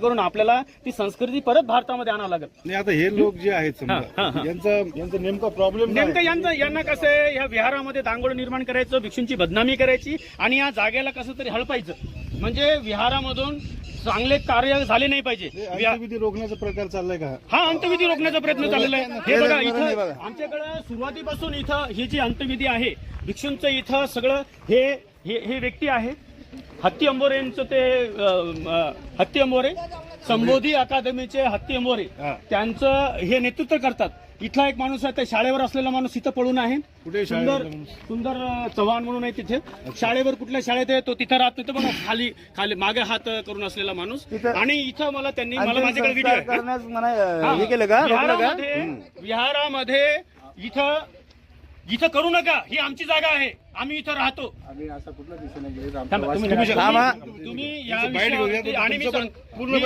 करून आपल्याला ती संस्कृती परत भारतामध्ये आणावं लागेल. नाही आता हे लोक जे आहेत समजा यांचा नेमका प्रॉब्लेम नेमकं यांना कसं आहे, या विहारामध्ये दांगोड निर्माण करायचं, भिक्षूंची बदनामी करायची आणि या जागेला कसं तरी हळपायचं, म्हणजे विहारामधून चांगले कार्य झाले नाही पाहिजे. अंत्यविधी रोखण्याचा प्रकार चाललाय का? हा, अंत्यविधी रोखण्याचा प्रयत्न चाललेला आहे. हे बघा इथं आमच्याकडे सुरुवातीपासून इथं ही जी अंत्यविधी आहे भिक्षूंचं, इथं सगळं हे व्यक्ती आहे हत्ती अंबोरे यांचं, ते हत्ती अंबोरे संबोधी अकादमीचे हत्ती अंबोरे, त्यांचं हे नेतृत्व करतात. इथला एक माणूस आहे, ते शाळेवर असलेला माणूस इथं पळून आहे. सुंदर चव्हाण म्हणून आहे तिथे. शाळेवर कुठल्या शाळेत आहे तो, तिथं राहत नाही. बघा खाली मागे हात करून असलेला माणूस. आणि इथं मला माझ्याकडे व्हिडिओ विहारामध्ये इथं करू नका, ही आमची जागा आहे, आम्ही इथं राहतो. तुम्ही या विषयावरती आणि मी